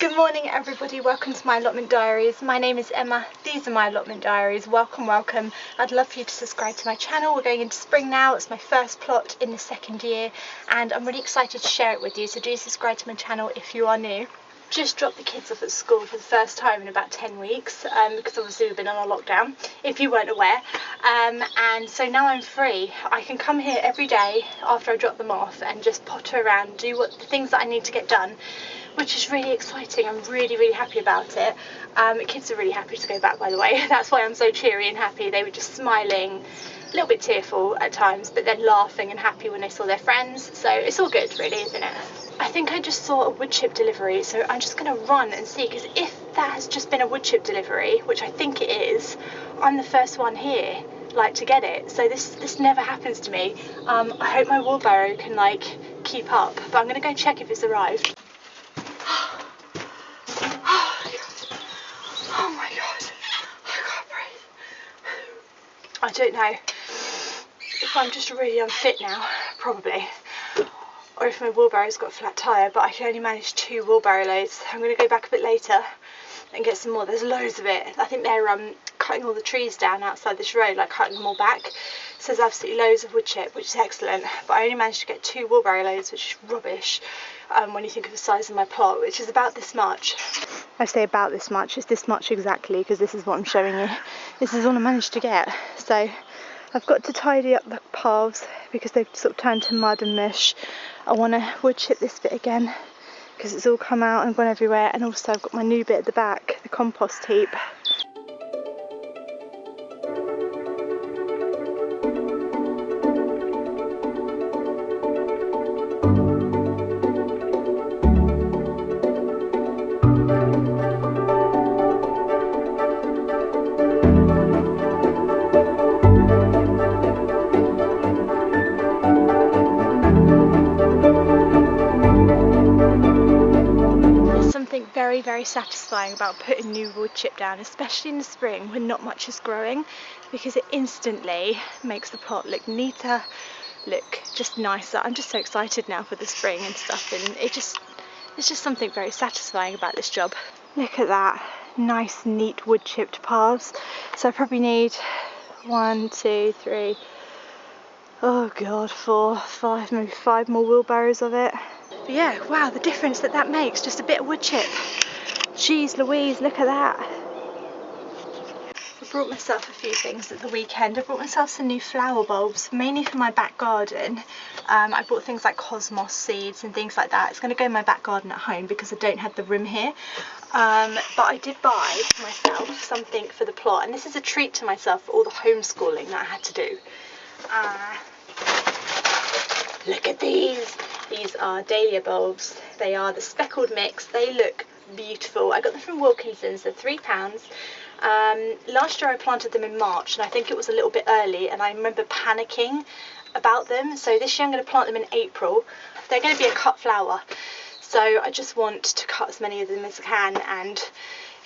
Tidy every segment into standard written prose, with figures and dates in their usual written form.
Good morning everybody, welcome to my Allotment Diaries. My name is Emma, these are my Allotment Diaries. Welcome, welcome. I'd love for you to subscribe to my channel. We're going into spring now, it's my first plot in the second year and I'm really excited to share it with you, so do subscribe to my channel if you are new. Just dropped the kids off at school for the first time in about 10 weeks because obviously we've been on a lockdown, if you weren't aware, and so now I'm free. I can come here every day after I drop them off and just potter around, do the things that I need to get done, which is really exciting. I'm really happy about it. The kids are really happy to go back, by the way. That's why I'm so cheery and happy. They were just smiling, a little bit tearful at times, but then laughing and happy when they saw their friends, so it's all good really, isn't it? I think I just saw a wood chip delivery, so I'm just going to run and see, because if that has just been a wood chip delivery, which I think it is, I'm the first one here to get it, so this never happens to me. I hope my wheelbarrow can keep up, but I'm going to go check if it's arrived. Oh my god, I can't breathe. I don't know if I'm just really unfit now, probably, or if my wheelbarrow's got a flat tyre, but I can only manage 2 wheelbarrow loads. I'm going to go back a bit later and get some more. There's loads of it. I think they're cutting all the trees down outside this road, cutting them all back. So there's absolutely loads of wood chip, which is excellent, but I only managed to get 2 wheelbarrow loads, which is rubbish when you think of the size of my plot, which is about this much. I say about this much, it's this much exactly, because this is what I'm showing you. This is all I managed to get. So I've got to tidy up the paths because they've sort of turned to mud and mush. I want to wood chip this bit again because it's all come out and gone everywhere, and also I've got my new bit at the back, the compost heap. Very satisfying about putting new wood chip down, especially in the spring when not much is growing, because it instantly makes the plot look neater, look just nicer. I'm just so excited now for the spring and stuff, and it's just something very satisfying about this job. Look at that, nice neat wood chipped paths. So I probably need 1, 2, 3, oh god, 4, 5, maybe 5 more wheelbarrows of it. But yeah, wow, the difference that makes, just a bit of wood chip. Jeez Louise, look at that. I brought myself a few things at the weekend. I brought myself some new flower bulbs, mainly for my back garden. I bought things like cosmos seeds and things like that. It's going to go in my back garden at home because I don't have the room here. But I did buy myself something for the plot, and this is a treat to myself for all the homeschooling that I had to do. Look at these. These are Dahlia Bulbs. They are the speckled mix. They look beautiful. I got them from Wilkinson's. They're £3. Last year I planted them in March, and I think it was a little bit early, and I remember panicking about them. So this year I'm going to plant them in April. They're going to be a cut flower, so I just want to cut as many of them as I can and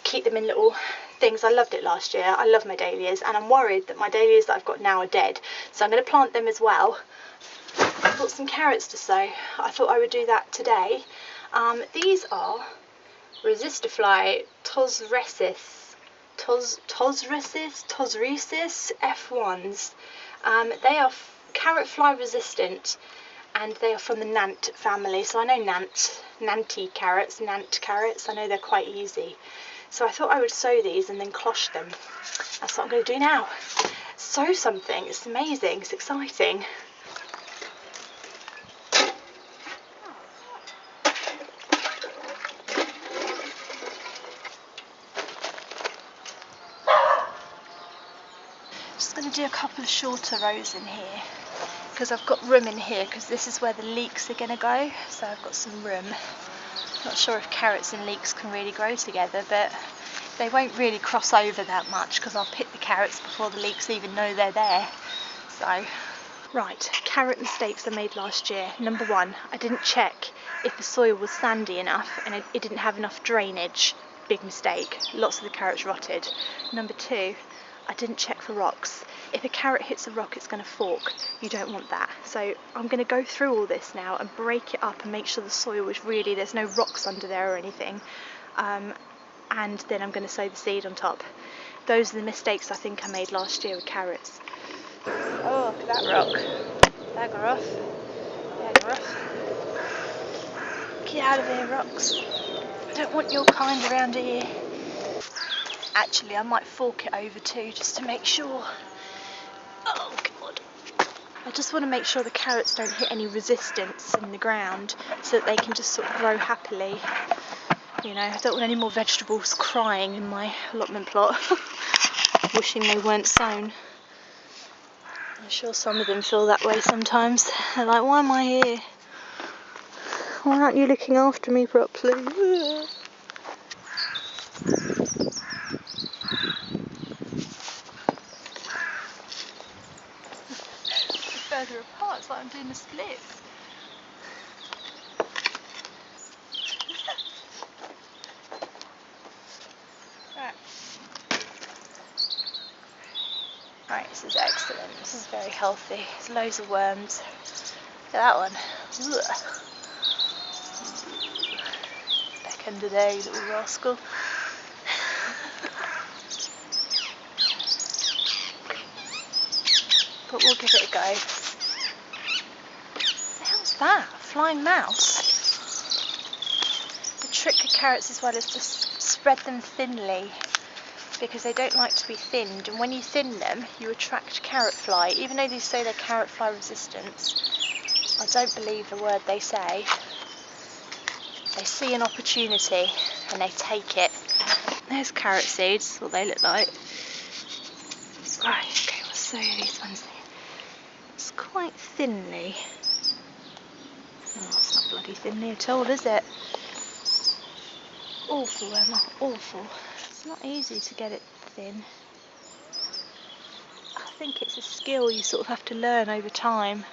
keep them in little things. I loved it last year. I love my dahlias, and I'm worried that my dahlias that I've got now are dead, so I'm going to plant them as well. I bought some carrots to sow. I thought I would do that today. These are Resistifly tosresis F1s. They are carrot fly resistant, and they are from the Nant family. So I know Nant carrots, I know they're quite easy. So I thought I would sow these and then cloche them. That's what I'm going to do now. Sow something, it's amazing, it's exciting. Just going to do a couple of shorter rows in here because I've got room in here, because this is where the leeks are going to go, so I've got some room. Not sure if carrots and leeks can really grow together, but they won't really cross over that much because I'll pick the carrots before the leeks even know they're there. So, right, carrot mistakes I made last year. Number 1, I didn't check if the soil was sandy enough and it didn't have enough drainage. Big mistake, lots of the carrots rotted. Number 2, I didn't check for rocks. If a carrot hits a rock, it's going to fork. You don't want that. So I'm going to go through all this now and break it up and make sure the soil is really, there's no rocks under there or anything. and then I'm going to sow the seed on top. Those are the mistakes I think I made last year with carrots. Oh, look at that rock. Bagger off. Bagger off. Get out of here, rocks. I don't want your kind around here. Actually, I might fork it over too, just to make sure. Oh God. I just want to make sure the carrots don't hit any resistance in the ground, so that they can just sort of grow happily. You know, I don't want any more vegetables crying in my allotment plot, wishing they weren't sown. I'm sure some of them feel that way sometimes. They're like, why am I here? Why aren't you looking after me properly? Further apart, it's like I'm doing the splits. Right, this is excellent. This is very healthy. There's loads of worms. Look at that one. Ugh. Back under there, you little rascal. But we'll give it a go. What the hell's that? A flying mouse? The trick with carrots as well is to spread them thinly, because they don't like to be thinned, and when you thin them you attract carrot fly. Even though they say they're carrot fly resistant, I don't believe the word they say. They see an opportunity and they take it. There's carrot seeds, that's what they look like. Right, okay, we'll sow these ones in. It's quite thinly. Oh, it's not bloody thinly at all, is it? Awful, Emma, awful. It's not easy to get it thin. I think it's a skill you sort of have to learn over time.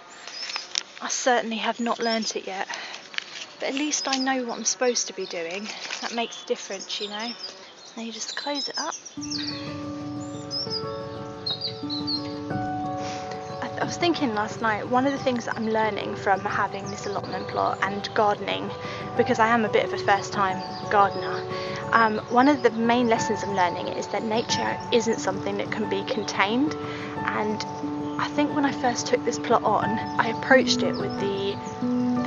I certainly have not learnt it yet, but at least I know what I'm supposed to be doing. That makes a difference, you know. Now you just close it up. I was thinking last night, one of the things that I'm learning from having this allotment plot and gardening, because I am a bit of a first time gardener, one of the main lessons I'm learning is that nature isn't something that can be contained. And I think when I first took this plot on, I approached it with the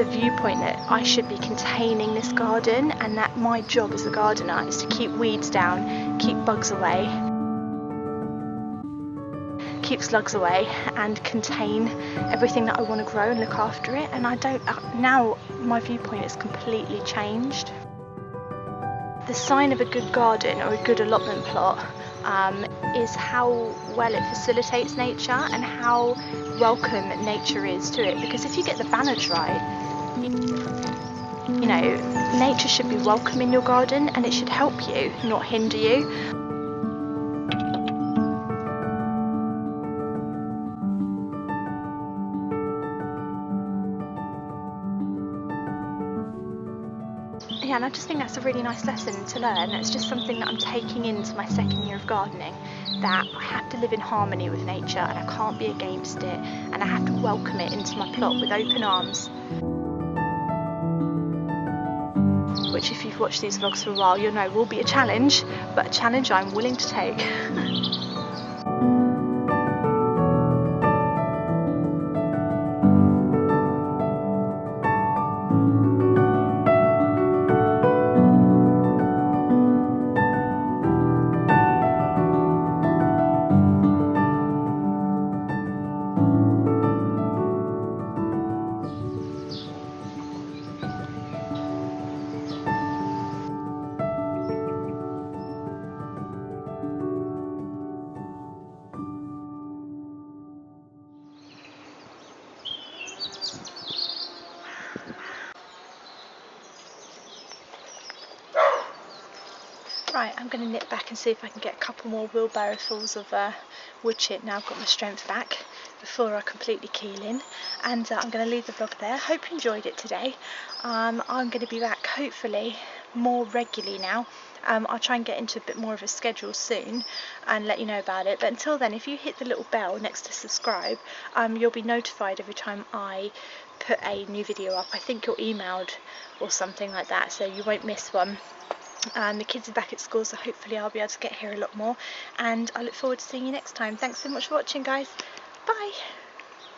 viewpoint that I should be containing this garden, and that my job as a gardener is to keep weeds down, keep bugs away, keep slugs away, and contain everything that I want to grow and look after it. And I don't, now my viewpoint has completely changed. The sign of a good garden or a good allotment plot is how well it facilitates nature and how welcome nature is to it. Because if you get the balance right, you know, nature should be welcome in your garden, and it should help you, not hinder you. Yeah, and I just think that's a really nice lesson to learn. It's just something that I'm taking into my second year of gardening, that I have to live in harmony with nature and I can't be against it, and I have to welcome it into my plot with open arms. Which, if you've watched these vlogs for a while, you'll know will be a challenge, but a challenge I'm willing to take. Right, I'm going to nip back and see if I can get a couple more wheelbarrowfuls of wood chip now I've got my strength back, before I completely keel in. And I'm going to leave the vlog there. Hope you enjoyed it today. I'm going to be back hopefully more regularly now. I'll try and get into a bit more of a schedule soon and let you know about it. But until then, if you hit the little bell next to subscribe, you'll be notified every time I put a new video up. I think you're emailed or something like that, so you won't miss one. The kids are back at school, so hopefully I'll be able to get here a lot more, and I look forward to seeing you next time. Thanks so much for watching, guys. Bye.